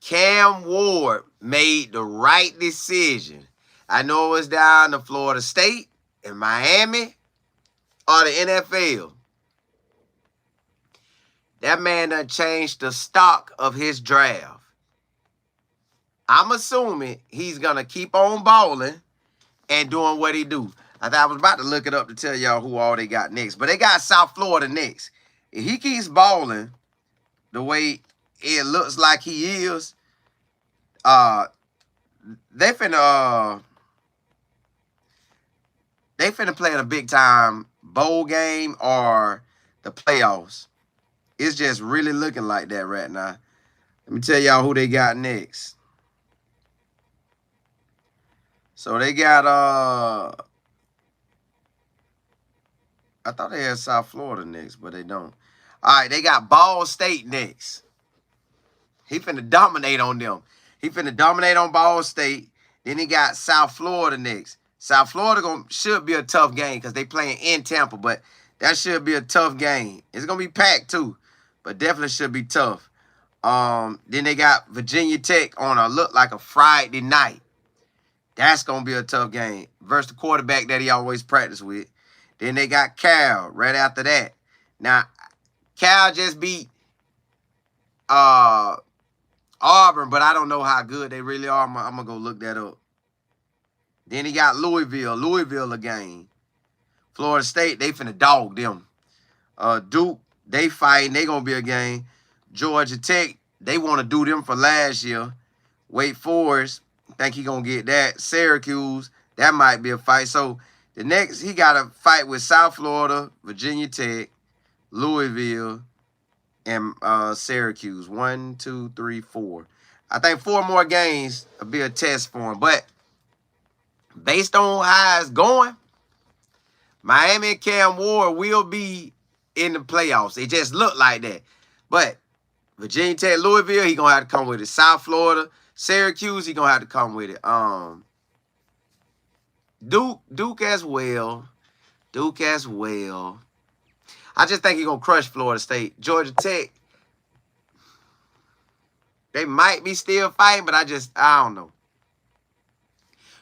Cam Ward made the right decision. I know it was down to Florida State and Miami or the NFL. That man done changed the stock of his draft. I'm assuming he's going to keep on balling and doing what he do. I was about to look it up to tell y'all who all they got next. But they got South Florida next. If he keeps balling the way it looks like he is, they finna play in a big time bowl game or the playoffs. It's just really looking like that right now. Let me tell y'all who they got next. So they got I thought they had South Florida next, but they don't. All right, they got Ball State next. He finna dominate on them. He finna dominate on Ball State. Then he got South Florida next. South Florida should be a tough game because they playing in Tampa, but that should be a tough game. It's going to be packed too, but definitely should be tough. Then they got Virginia Tech on look like a Friday night. That's going to be a tough game versus the quarterback that he always practice with. Then they got Cal right after that. Now, Cal just beat Auburn, but I don't know how good they really are. I'm going to go look that up. Then he got Louisville. Louisville a game. Florida State, they finna dog them. Duke, they fighting. They going to be a game. Georgia Tech, they want to do them for last year. Wake Forest, think he going to get that. Syracuse, that might be a fight. So the next, he got to fight with South Florida, Virginia Tech, Louisville, and Syracuse. 1, 2, 3, 4. I think 4 more games will be a test for him. But based on how it's going, Miami and Cam Ward will be in the playoffs. It just looked like that. But Virginia Tech, Louisville, he going to have to come with it. South Florida, Syracuse, he going to have to come with it. Duke as well. Duke as well. I just think he's going to crush Florida State. Georgia Tech, they might be still fighting, but I don't know.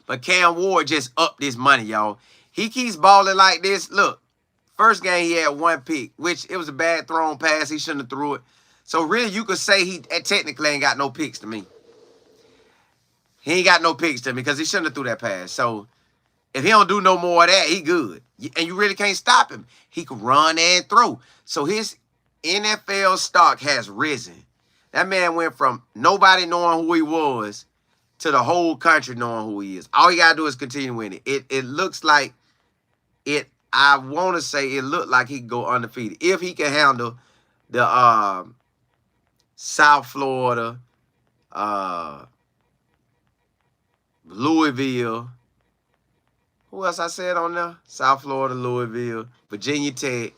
But Cam Ward just upped his money, y'all. He keeps balling like this. Look, first game he had 1 pick, which it was a bad thrown pass. He shouldn't have threw it. So really, you could say he technically ain't got no picks to me. He ain't got no picks to me because he shouldn't have threw that pass. So if he don't do no more of that, he good. And you really can't stop him. He can run and throw. So his NFL stock has risen. That man went from nobody knowing who he was to the whole country knowing who he is. All you got to do is continue winning. It looks like it. I want to say it looked like he could go undefeated. If he can handle the South Florida, Louisville. Who else I said on there? South Florida, Louisville, Virginia Tech,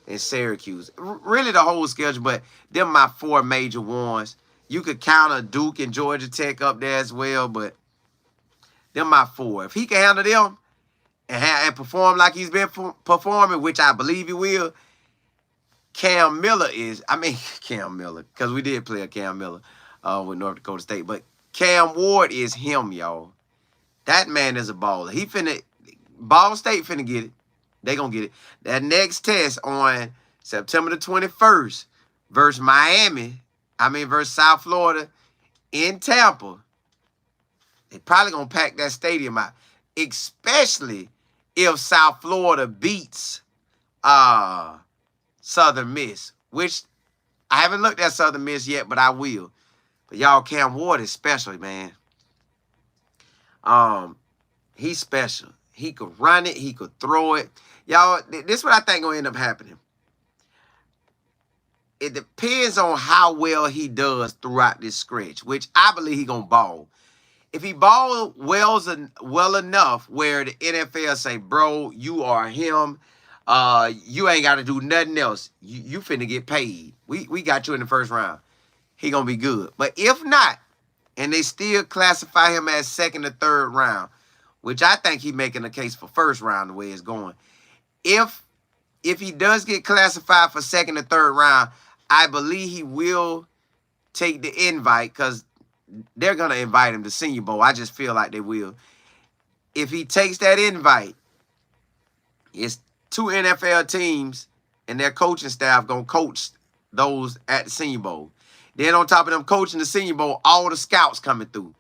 and Syracuse. Really the whole schedule, but them my 4 major ones. You could counter Duke and Georgia Tech up there as well, but them my 4. If he can handle them and perform like he's been performing, which I believe he will, Cam Miller, because we did play a Cam Miller with North Dakota State, but Cam Ward is him, y'all. That man is a baller. Ball State finna get it. They gonna get it. That next test on September the 21st versus versus South Florida in Tampa. They probably gonna pack that stadium out, especially if South Florida beats Southern Miss, which I haven't looked at Southern Miss yet, but I will. But y'all, Cam Ward is special, man. He's special. He could run it. He could throw it. Y'all, this is what I think gonna end up happening. It depends on how well he does throughout this stretch, which I believe he gonna ball. If he ball well enough where the NFL say, bro, you are him. You ain't got to do nothing else. You finna get paid. We got you in the first round. He gonna be good. But if not, and they still classify him as second or third round, which I think he's making a case for first round the way it's going. If he does get classified for second or third round, I believe he will take the invite because they're going to invite him to Senior Bowl. I just feel like they will. If he takes that invite, it's 2 NFL teams and their coaching staff going to coach those at the Senior Bowl. Then on top of them coaching the Senior Bowl, all the scouts coming through.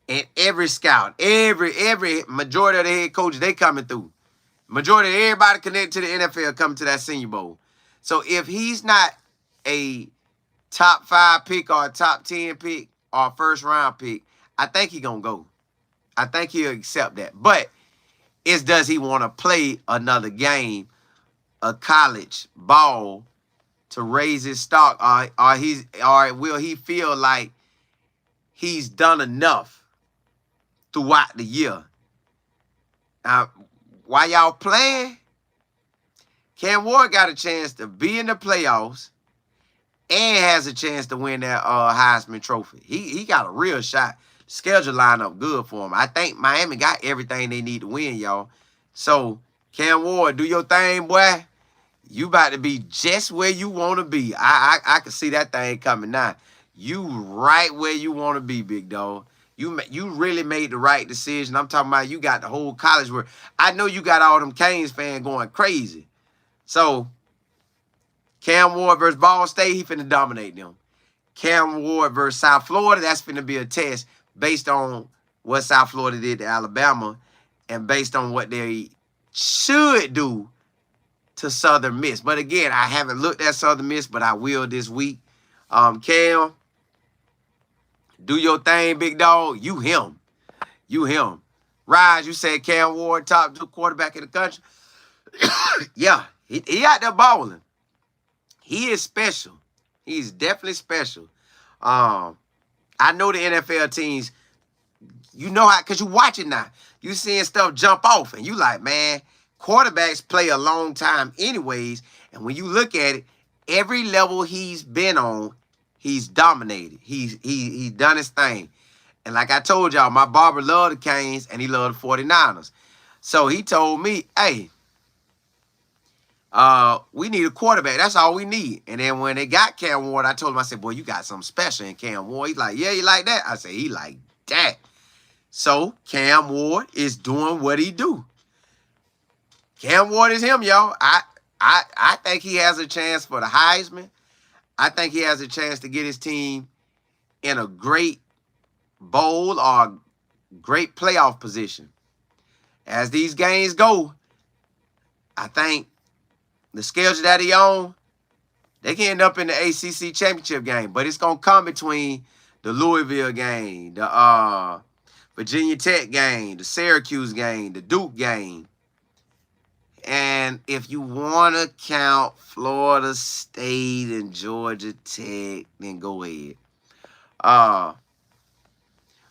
And every scout, every majority of the head coaches, they coming through. Majority of everybody connected to the NFL coming to that Senior Bowl. So if he's not a top 5 pick or a top 10 pick or a first round pick, I think he's going to go. I think he'll accept that. But does he want to play another game of college ball to raise his stock, or will he feel like he's done enough throughout the year? Now, while y'all playing, Cam Ward got a chance to be in the playoffs and has a chance to win that Heisman Trophy. He got a real shot. Schedule line up good for him. I think Miami got everything they need to win, y'all. So, Cam Ward, do your thing, boy. You about to be just where you want to be. I can see that thing coming now. You right where you want to be, big dog. You really made the right decision. I'm talking about you got the whole college world. I know you got all them Canes fans going crazy. So, Cam Ward versus Ball State, he finna dominate them. Cam Ward versus South Florida, that's finna be a test based on what South Florida did to Alabama and based on what they should do to Southern Miss. But again, I haven't looked at Southern Miss, but I will this week. Cam, do your thing, big dog. You him. You him. Rise, you said Cam Ward, top 2 quarterback in the country. Yeah, he out there balling. He is special. He's definitely special. I know the NFL teams, you know how, because you watch it now. You seeing stuff jump off, and you like, man, quarterbacks play a long time anyways. And when you look at it, every level he's been on, he's dominated. He's done his thing. And like I told y'all, my barber loved the Canes, and he loved the 49ers. So he told me, hey, we need a quarterback. That's all we need. And then when they got Cam Ward, I told him, I said, boy, you got something special in Cam Ward. He's like, yeah, you like that? I said, he like that. So Cam Ward is doing what he do. Cam Ward is him, y'all. I think he has a chance for the Heisman. I think he has a chance to get his team in a great bowl or great playoff position. As these games go, I think the schedule that he on, they can end up in the ACC championship game, but it's going to come between the Louisville game, the Virginia Tech game, the Syracuse game, the Duke game. And if you want to count Florida State and Georgia Tech, then go ahead.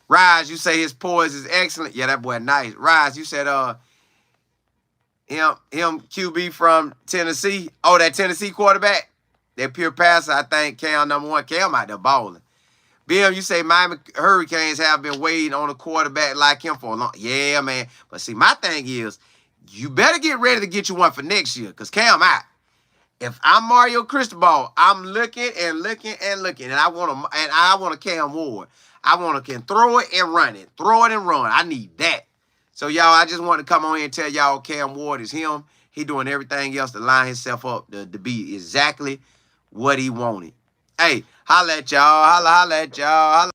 Rise, you say his poise is excellent. Yeah, that boy nice. Rise, you said him QB from Tennessee. Oh, that Tennessee quarterback. That pure passer, I think Cam #1. Cam out there balling. Bill, you say Miami Hurricanes have been waiting on a quarterback like him for a long. Yeah, man. But see, my thing is, you better get ready to get you one for next year, because Cam out. If I'm Mario Cristobal, I'm looking and looking and looking, and I want a Cam Ward. I want to can throw it and run it, throw it and run. I need that. So y'all, I just want to come on here and tell y'all Cam Ward is him. He doing everything else to line himself up to be exactly what he wanted. Hey, holla at y'all. Holla at y'all.